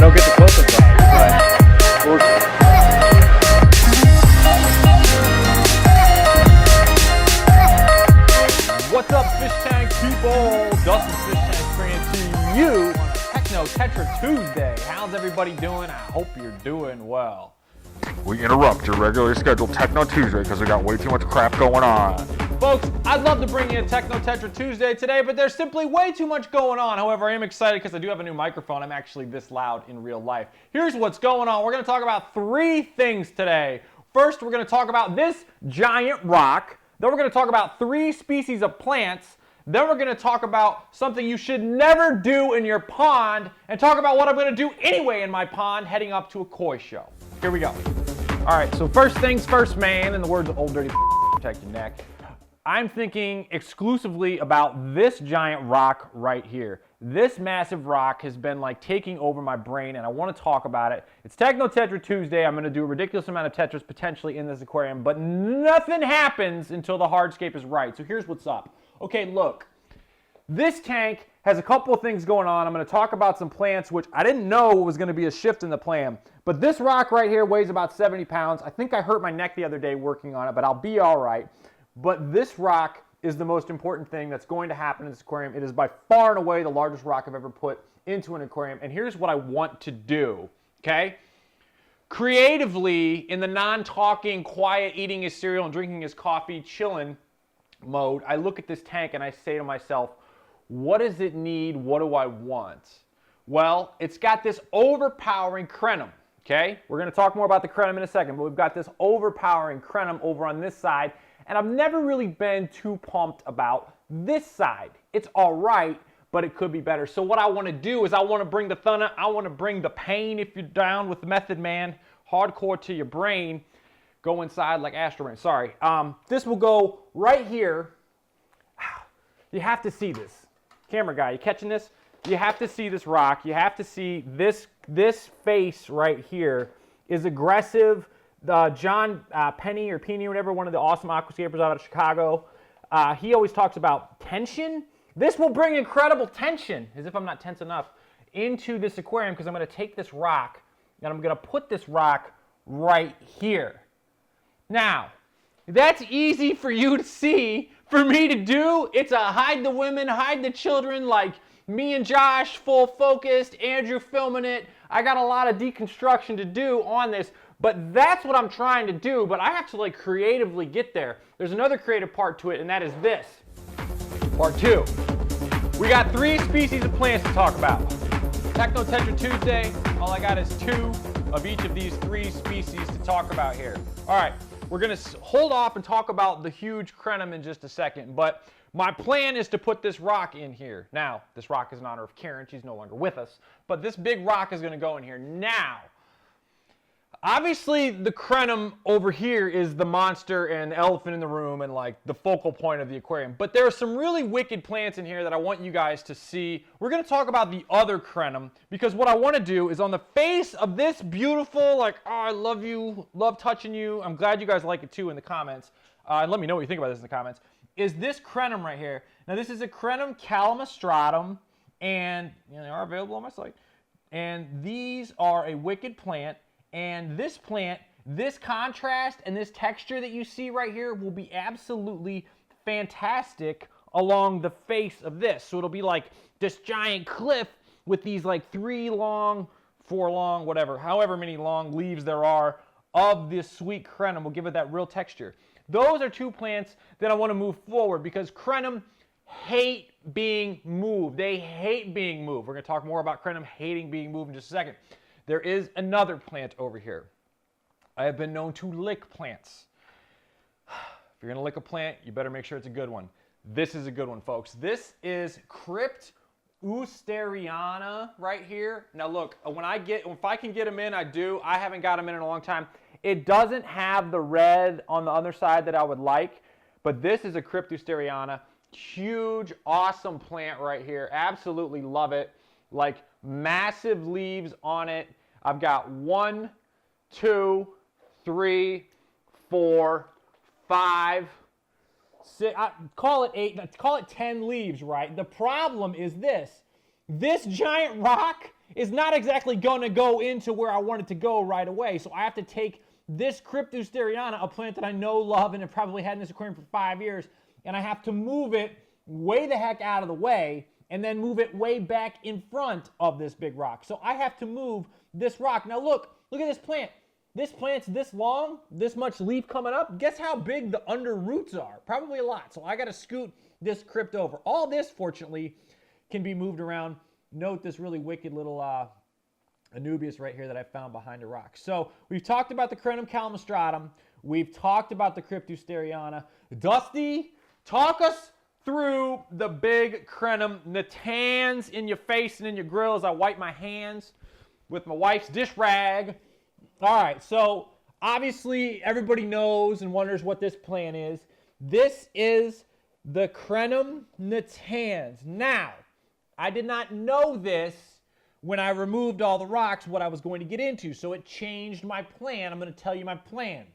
don't get the close-up but what's up, Fishtank people? Dustin Fishtank bringing to you on a Techno Tetra Tuesday. How's everybody doing? I hope you're doing well. We interrupt your regularly scheduled Techno Tuesday because we got way too much crap going on. Folks, I'd love to bring you a Techno Tetra Tuesday today, but there's simply way too much going on. However, I am excited because I do have a new microphone. I'm actually this loud in real life. Here's what's going on. We're going to talk about three things today. First, we're going to talk about this giant rock. Then we're going to talk about three species of plants. Then we're going to talk about something you should never do in your pond, and talk about what I'm going to do anyway in my pond heading up to a koi show. Here we go. All right, so first things first, man, in the words of Old Dirty protect your neck. I'm thinking exclusively about this giant rock right here. This massive rock has been like taking over my brain, and I want to talk about it. It's Techno Tetra Tuesday. I'm going to do a ridiculous amount of Tetras potentially in this aquarium, but nothing happens until the hardscape is right. So here's what's up. Okay, look. This tank has a couple of things going on. I'm going to talk about some plants, which I didn't know was going to be a shift in the plan. But this rock right here weighs about 70 pounds. I think I hurt my neck the other day working on it, but I'll be all right. But this rock is the most important thing that's going to happen in this aquarium. It is by far and away the largest rock I've ever put into an aquarium. And here's what I want to do, okay? Creatively, in the non-talking, quiet, eating his cereal and drinking his coffee, chilling mode, I look at this tank and I say to myself, what does it need? What do I want? Well, it's got this overpowering crenum, okay? We're going to talk more about the crenum in a second, but we've got this overpowering crenum over on this side, and I've never really been too pumped about this side. It's all right, but it could be better. So what I want to do is I want to bring the thunder, I want to bring the pain, if you're down with the Method Man, hardcore to your brain, go inside like Astro Rain. Sorry. This will go right here. You have to see this. Camera guy, you catching this? You have to see this rock. You have to see this face right here is aggressive. John Penny or Penny or whatever, one of the awesome aquascapers out of Chicago, he always talks about tension. This will bring incredible tension, as if I'm not tense enough, into this aquarium, because I'm going to take this rock and I'm going to put this rock right here. Now, that's easy for you to see. For me to do, it's a hide the women, hide the children, like me and Josh, full focused, Andrew filming it. I got a lot of deconstruction to do on this, but that's what I'm trying to do, but I have to like creatively get there. There's another creative part to it, and that is this. Part two. We got three species of plants to talk about. Techno Tetra Tuesday, all I got is two of each of these three species to talk about here. All right. We're going to hold off and talk about the huge crenum in just a second, but my plan is to put this rock in here. Now, this rock is in honor of Karen. She's no longer with us, but this big rock is going to go in here. Now, obviously, the crenum over here is the monster and the elephant in the room and like the focal point of the aquarium, but there are some really wicked plants in here that I want you guys to see. We're going to talk about the other crenum, because what I want to do is on the face of this beautiful, like, oh, I love you, love touching you, I'm glad you guys like it too in the comments, and let me know what you think about this in the comments, is this crenum right here. Now, this is a crenum calamastratum, and you know, they are available on my site, and these are a wicked plant. And this plant, this contrast and this texture that you see right here will be absolutely fantastic along the face of this. So it'll be like this giant cliff with these like 3 long, 4 long, whatever, however many long leaves there are of this sweet crenum will give it that real texture. Those are two plants that I want to move forward, because crenum hate being moved. They hate being moved. We're going to talk more about crenum hating being moved in just a second. There is another plant over here. I have been known to lick plants. If you're going to lick a plant, you better make sure it's a good one. This is a good one, folks. This is Cryptousteriana right here. Now look, if I can get them in, I do. I haven't got them in a long time. It doesn't have the red on the other side that I would like, but this is a Cryptousteriana. Huge, awesome plant right here. Absolutely love it. Like massive leaves on it. I've got 1, 2, 3, 4, 5, 6, call it 8, call it 10 leaves, right? The problem is this giant rock is not exactly going to go into where I want it to go right away. So I have to take this Cryptosteriana, a plant that I know, love, and have probably had in this aquarium for 5 years, and I have to move it way the heck out of the way and then move it way back in front of this big rock. So I have to move this rock. Now look at this plant. This plant's this long, this much leaf coming up. Guess how big the under roots are? Probably a lot. So I got to scoot this crypt over. All this, fortunately, can be moved around. Note this really wicked little Anubias right here that I found behind a rock. So we've talked about the Crenum calamastratum. We've talked about the Cryptosteriana. Dusty, talk us through the big Crenum natans in your face and in your grill as I wipe my hands with my wife's dish rag. All right, so obviously everybody knows and wonders what this plant is. This is the Crenum natans. Now, I did not know this when I removed all the rocks, what I was going to get into. So it changed my plan. I'm going to tell you my plan.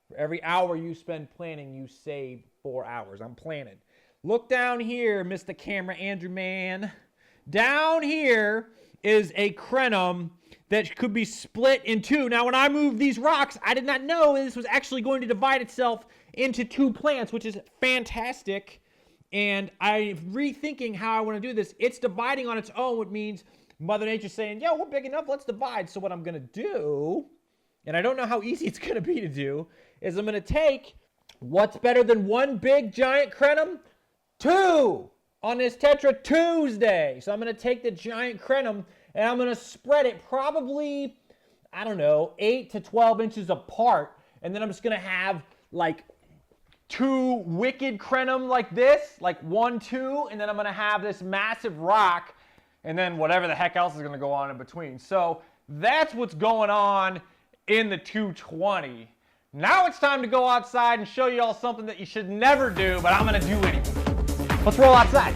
For every hour you spend planning, you save 4 hours. I'm planning. Look down here, Mr. Camera Andrew Man. Down here is a Crenum that could be split in two. Now, when I moved these rocks, I did not know this was actually going to divide itself into 2 plants, which is fantastic. And I'm rethinking how I want to do this. It's dividing on its own, which means Mother Nature's saying, yo, we're big enough, let's divide. So what I'm going to do, and I don't know how easy it's going to be to do, is I'm going to take what's better than 1 big giant Crenum? 2 on this Tetra Tuesday. So I'm going to take the giant Crenum and I'm going to spread it probably, I don't know, 8 to 12 inches apart. And then I'm just going to have like 2 wicked Crenum like this, like 1, 2, and then I'm going to have this massive rock, and then whatever the heck else is going to go on in between. So that's what's going on in the 220. Now it's time to go outside and show you all something that you should never do, but I'm going to do anyway. Let's roll outside.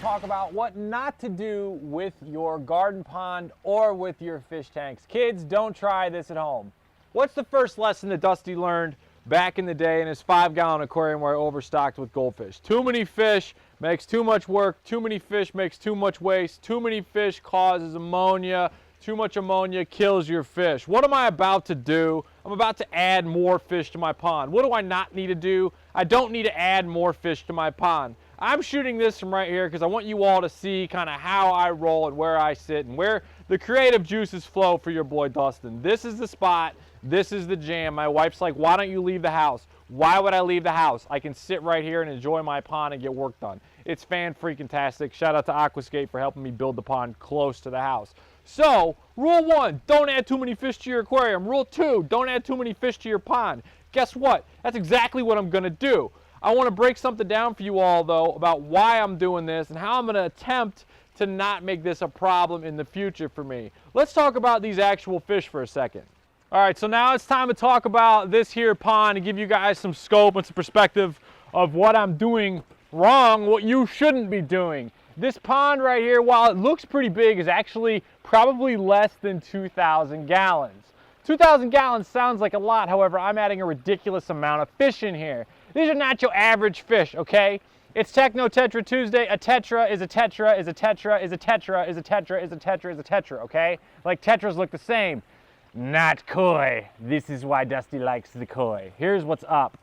Talk about what not to do with your garden pond or with your fish tanks. Kids, don't try this at home. What's the first lesson that Dusty learned back in the day in his 5-gallon aquarium where I overstocked with goldfish? Too many fish makes too much work, too many fish makes too much waste, too many fish causes ammonia, too much ammonia kills your fish. What am I about to do? I'm about to add more fish to my pond. What do I not need to do? I don't need to add more fish to my pond. I'm shooting this from right here because I want you all to see kind of how I roll and where I sit and where the creative juices flow for your boy Dustin. This is the spot. This is the jam. My wife's like, why don't you leave the house? Why would I leave the house? I can sit right here and enjoy my pond and get work done. It's fan-freaking-tastic. Shout out to Aquascape for helping me build the pond close to the house. So, rule 1, don't add too many fish to your aquarium. Rule 2, don't add too many fish to your pond. Guess what? That's exactly what I'm going to do. I want to break something down for you all, though, about why I'm doing this and how I'm going to attempt to not make this a problem in the future for me. Let's talk about these actual fish for a second. All right, so now it's time to talk about this here pond and give you guys some scope and some perspective of what I'm doing wrong, what you shouldn't be doing. This pond right here, while it looks pretty big, is actually probably less than 2,000 gallons. 2,000 gallons sounds like a lot, however, I'm adding a ridiculous amount of fish in here. These are not your average fish, okay? It's Techno Tetra Tuesday. A tetra is a tetra is a tetra is a tetra is a tetra is a tetra is a tetra, okay? Like tetras look the same. Not koi. This is why Dusty likes the koi. Here's what's up.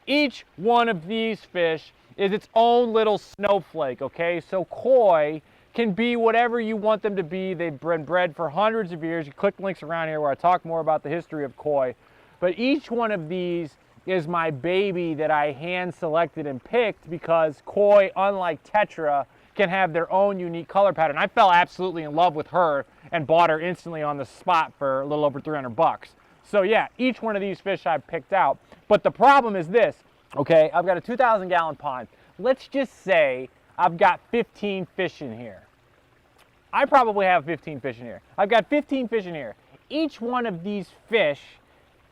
Each one of these fish is its own little snowflake, okay? So koi can be whatever you want them to be. They've been bred for hundreds of years. You click links around here where I talk more about the history of koi. But each one of these is my baby that I hand selected and picked because koi, unlike tetra, can have their own unique color pattern. I fell absolutely in love with her and bought her instantly on the spot for a little over 300 bucks. So yeah, each one of these fish I picked out. But the problem is this, okay? I've got a 2,000 gallon pond. Let's just say I've got 15 fish in here. I probably have 15 fish in here. I've got 15 fish in here. Each one of these fish,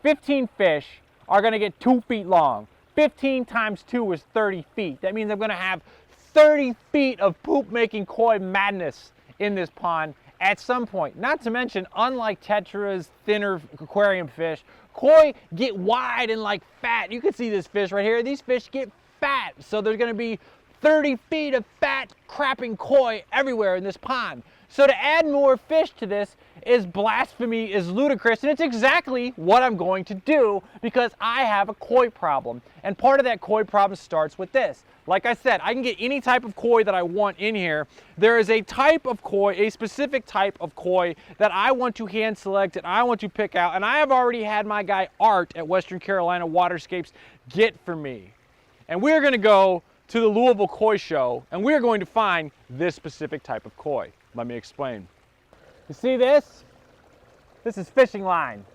15 fish, are gonna get 2 feet long. 15 times 2 is 30 feet. That means I'm gonna have 30 feet of poop-making koi madness in this pond at some point. Not to mention, unlike tetras, thinner aquarium fish, koi get wide and like fat. You can see this fish right here. These fish get fat, so there's going to be 30 feet of fat crapping koi everywhere in this pond. So to add more fish to this is blasphemy, is ludicrous, and it's exactly what I'm going to do because I have a koi problem. And part of that koi problem starts with this. Like I said, I can get any type of koi that I want in here. There is a type of koi, a specific type of koi that I want to hand select and I want to pick out, and I have already had my guy Art at Western Carolina Waterscapes get for me. And we're going to go to the Louisville Koi Show, and we're going to find this specific type of koi. Let me explain. You see this? This is fishing line.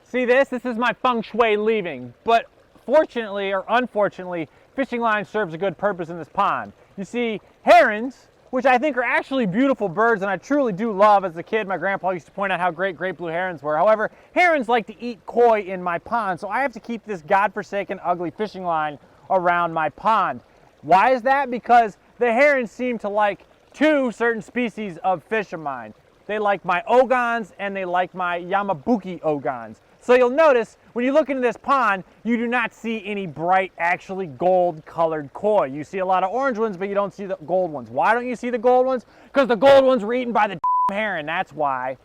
See this? This is my feng shui leaving. But fortunately or unfortunately, fishing line serves a good purpose in this pond. You see herons, which I think are actually beautiful birds, and I truly do love. As a kid, my grandpa used to point out how great blue herons were. However, herons like to eat koi in my pond, so I have to keep this godforsaken, ugly fishing line around my pond. Why is that? Because the herons seem to like two certain species of fish of mine. They like my ogons and they like my Yamabuki ogons. So you'll notice when you look into this pond, you do not see any bright, actually gold colored koi. You see a lot of orange ones, but you don't see the gold ones. Why don't you see the gold ones? Because the gold ones were eaten by the heron, that's why.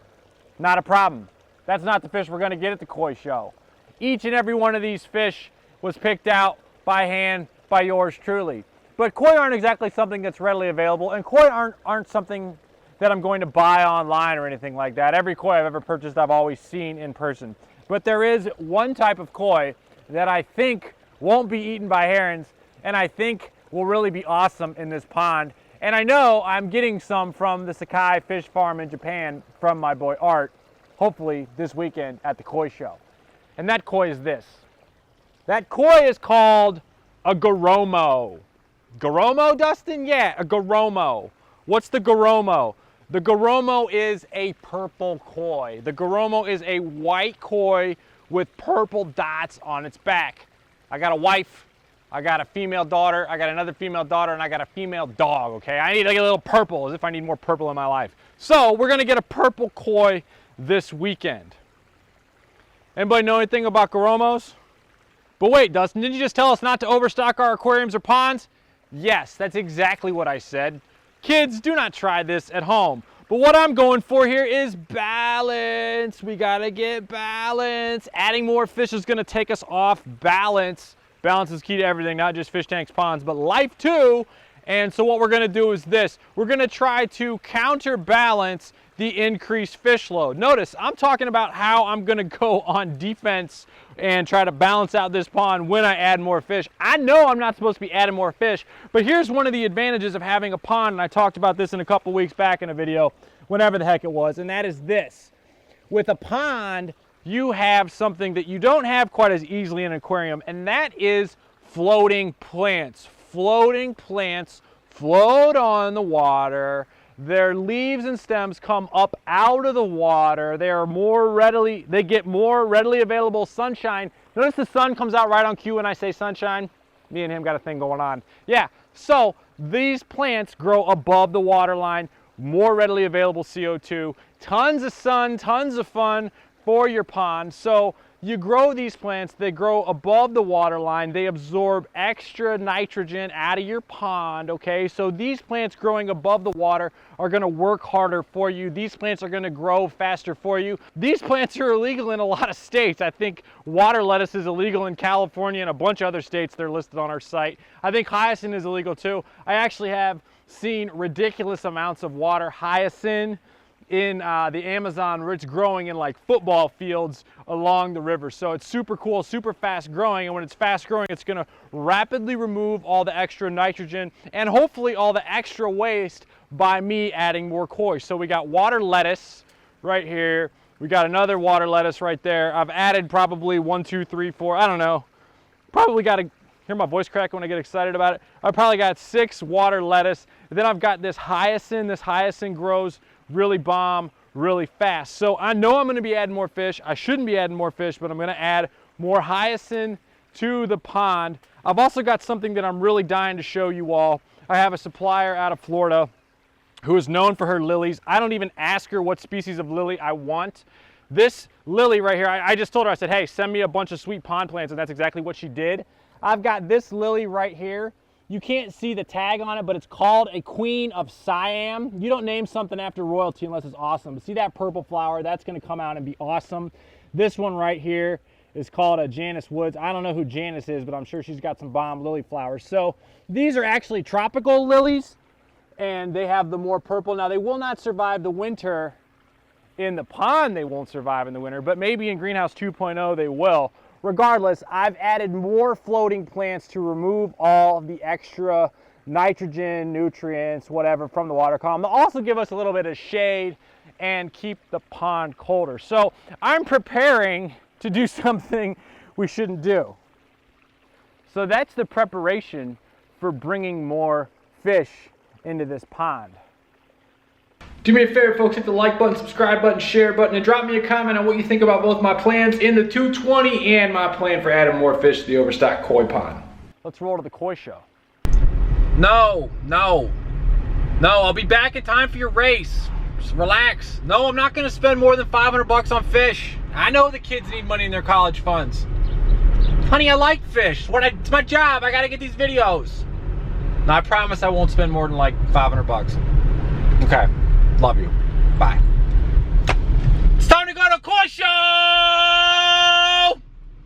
Not a problem. That's not the fish we're gonna get at the koi show. Each and every one of these fish was picked out by hand by yours truly. But koi aren't exactly something that's readily available, and koi aren't something that I'm going to buy online or anything like that. Every koi I've ever purchased, I've always seen in person. But there is one type of koi that I think won't be eaten by herons, and I think will really be awesome in this pond. And I know I'm getting some from the Sakai Fish Farm in Japan from my boy Art, hopefully this weekend at the koi show. And that koi is this. That koi is called a Goromo. Goromo, Dustin? Yeah, a Goromo. What's the Goromo? The Goromo is a purple koi. The Goromo is a white koi with purple dots on its back. I got a wife, I got a female daughter, I got another female daughter, and I got a female dog, okay? I need like a little purple, as if I need more purple in my life. So we're gonna get a purple koi this weekend. Anybody know anything about Goromos? But wait, Dustin, didn't you just tell us not to overstock our aquariums or ponds? Yes, that's exactly what I said. Kids, do not try this at home. But what I'm going for here is balance. We gotta get balance. Adding more fish is gonna take us off balance. Balance is key to everything, not just fish tanks, ponds, but life too. And so what we're gonna do is this. We're gonna try to counterbalance the increased fish load. Notice, I'm talking about how I'm gonna go on defense and try to balance out this pond when I add more fish. I know I'm not supposed to be adding more fish, but here's one of the advantages of having a pond, and I talked about this in a couple weeks back in a video, whenever the heck it was, and that is this. With a pond, you have something that you don't have quite as easily in an aquarium, and that is floating plants. Floating plants float on the water. Their leaves and stems come up out of the water. They get more readily available sunshine. Notice the sun comes out right on cue when I say sunshine. Me and him got a thing going on. Yeah, so these plants grow above the water line, more readily available CO2, tons of sun, tons of fun for your pond. So you grow these plants, they grow above the water line, they absorb extra nitrogen out of your pond, okay? So these plants growing above the water are gonna work harder for you. These plants are gonna grow faster for you. These plants are illegal in a lot of states. I think water lettuce is illegal in California and a bunch of other states. They're listed on our site. I think hyacinth is illegal too. I actually have seen ridiculous amounts of water hyacinth in the Amazon, where it's growing in like football fields along the river. So it's super cool, super fast growing, and when it's fast growing, it's gonna rapidly remove all the extra nitrogen and hopefully all the extra waste by me adding more koi. So we got water lettuce right here. We got another water lettuce right there. I've added probably 1, 2, 3, 4, I don't know. Probably got to hear my voice crack when I get excited about it. I probably got 6 water lettuce. And then I've got this hyacinth. This hyacinth grows really bomb, really fast. So I know I'm gonna be adding more fish. I shouldn't be adding more fish, but I'm gonna add more hyacinth to the pond. I've also got something that I'm really dying to show you all. I have a supplier out of Florida who is known for her lilies. I don't even ask her what species of lily I want. This lily right here, I just told her, I said, hey, send me a bunch of sweet pond plants, and that's exactly what she did. I've got this lily right here. You can't see the tag on it, but it's called a Queen of Siam. You don't name something after royalty unless it's awesome. But see that purple flower? That's gonna come out and be awesome. This one right here is called a Janice Woods. I don't know who Janice is, but I'm sure she's got some bomb lily flowers. So these are actually tropical lilies, and they have the more purple. Now they will not survive the winter in the pond. They won't survive in the winter, but maybe in greenhouse 2.0 they will. Regardless, I've added more floating plants to remove all the extra nitrogen, nutrients, whatever from the water column. They'll also give us a little bit of shade and keep the pond colder. So I'm preparing to do something we shouldn't do. So that's the preparation for bringing more fish into this pond. Do me a favor, folks, hit the like button, subscribe button, share button, and drop me a comment on what you think about both my plans in the 220 and my plan for adding more fish to the overstocked koi pond. Let's roll to the koi show. No, I'll be back in time for your race. Just relax. No, I'm not gonna spend more than 500 bucks on fish. I know the kids need money in their college funds. Honey, I like fish. It's my job. I gotta get these videos. No, I promise I won't spend more than like 500 bucks. Okay. Love you. Bye. It's time to go to koi show!